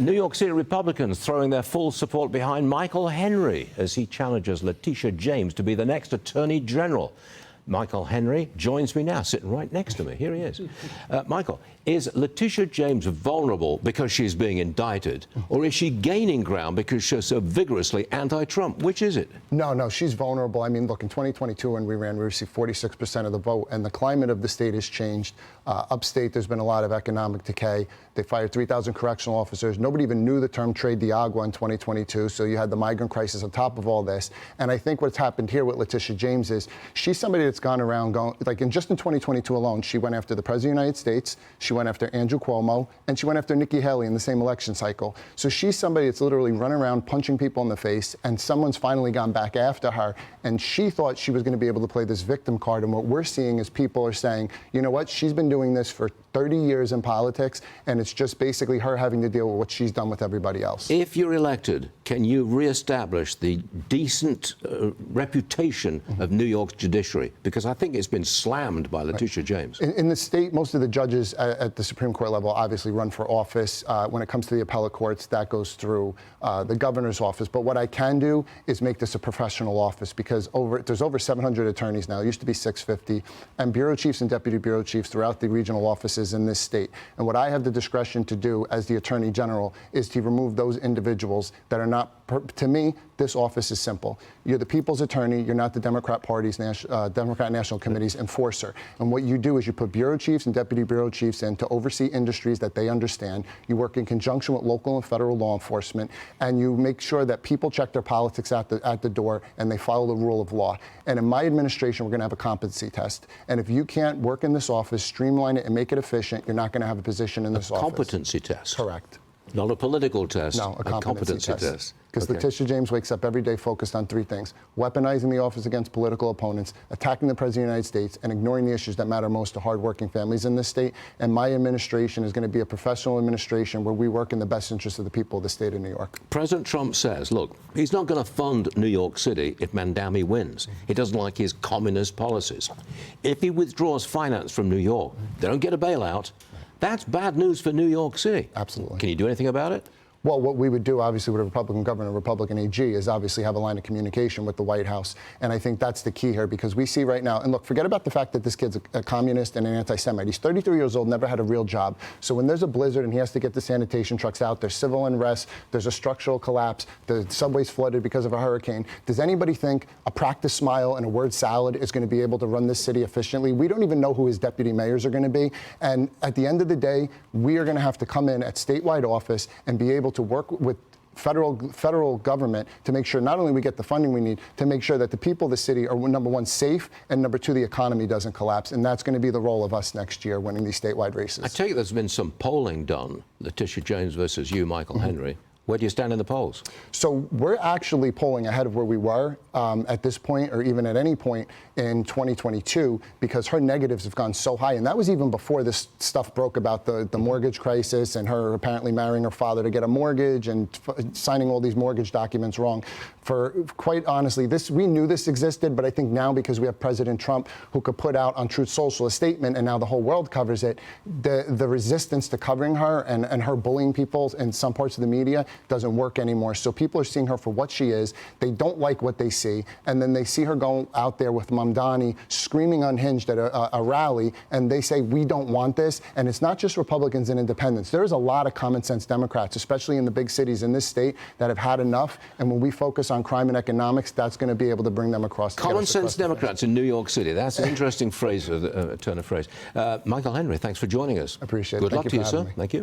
New York City Republicans throwing their full support behind Michael Henry as he challenges Letitia James to be the next Attorney General. Michael Henry joins me now, sitting right next to me. Here he is. Michael, is Letitia James vulnerable because she's being indicted, or is she gaining ground because she's so vigorously anti-Trump? Which is it? No, she's vulnerable. I mean, look, in 2022 when we ran, we received 46% of the vote, and the climate of the state has changed. Upstate, there's been a lot of economic decay. They fired 3,000 correctional officers. Nobody even knew the term trade de agua in 2022, so you had the migrant crisis on top of all this. And I think what's happened here with Letitia James is she's somebody that's gone around going, like, just in 2022 alone, she went after the President of the United States, she went after Andrew Cuomo, and she went after Nikki Haley in the same election cycle. So she's somebody that's literally running around punching people in the face, and someone's finally gone back after her, and she thought she was going to be able to play this victim card. And what we're seeing is people are saying, you know what, she's been doing this for 30 years in politics, and it's just basically her having to deal with what she's done with everybody else. If you're elected, can you reestablish the decent reputation of New York's judiciary? Because I think it's been slammed by Letitia James. In the state, most of the judges at the Supreme Court level obviously run for office. When it comes to the appellate courts, that goes through the governor's office. But what I can do is make this a professional office, because there's over 700 attorneys now. It used to be 650, and bureau chiefs and deputy bureau chiefs throughout the regional offices in this state. And what I have the discretion to do as the Attorney General is to remove those individuals that are not, to me, this office is simple. You're the people's attorney. You're not the Democrat Party's Democrat National Committee's enforcer. And what you do is you put bureau chiefs and deputy bureau chiefs in to oversee industries that they understand. You work in conjunction with local and federal law enforcement, and you make sure that people check their politics at the door and they follow the rule of law. And in my administration, we're going to have a competency test. And if you can't work in this office, streamline it, and make it efficient, you're not going to have a position in this office. A competency test? Correct. Not a political test? No, a competency test. Because Okay. Letitia James wakes up every day focused on three things: weaponizing the office against political opponents, attacking the President of the United States, and ignoring the issues that matter most to hardworking families in this state. And my administration is going to be a professional administration where we work in the best interest of the people of the state of New York. President Trump says, look, he's not going to fund New York City if Mandami wins. He doesn't like his communist policies. If he withdraws finance from New York, they don't get a bailout. That's bad news for New York City. Absolutely. Can you do anything about it? Well, what we would do, obviously, with a Republican governor, Republican AG, is obviously have a line of communication with the White House. And I think that's the key here, because we see right now, and look, forget about the fact that this kid's a communist and an anti-Semite. He's 33 years old, never had a real job. So when there's a blizzard and he has to get the sanitation trucks out, there's civil unrest, there's a structural collapse, the subway's flooded because of a hurricane. Does anybody think a practice smile and a word salad is going to be able to run this city efficiently? We don't even know who his deputy mayors are going to be. And at the end of the day, we are going to have to come in at statewide office and be able to work with federal government to make sure not only we get the funding we need, to make sure that the people of the city are, number one, safe, and number two, the economy doesn't collapse. And that's going to be the role of us next year, winning these statewide races. I tell you, there's been some polling done, Letitia James versus you, Michael Henry. Where do you stand in the polls? So we're actually polling ahead of where we were at this point, or even at any point in 2022, because her negatives have gone so high. And that was even before this stuff broke about the mortgage crisis and her apparently marrying her father to get a mortgage and signing all these mortgage documents wrong. For quite honestly, we knew this existed, but I think now, because we have President Trump, who could put out on Truth Social a statement, and now the whole world covers it, the resistance to covering her and her bullying people in some parts of the media doesn't work anymore. So people are seeing her for what she is. They don't like what they see, and then they see her go out there with Mamdani screaming unhinged at a rally, and they say, we don't want this. And it's not just Republicans and independents. There's a lot of common sense Democrats, especially in the big cities in this state, that have had enough. And when we focus on crime and economics, that's going to be able to bring them across. Common sense Democrats in New York City. That's an interesting phrase, turn of phrase. Michael Henry, thanks for joining us. I appreciate it. Good luck to you, sir. Thank you.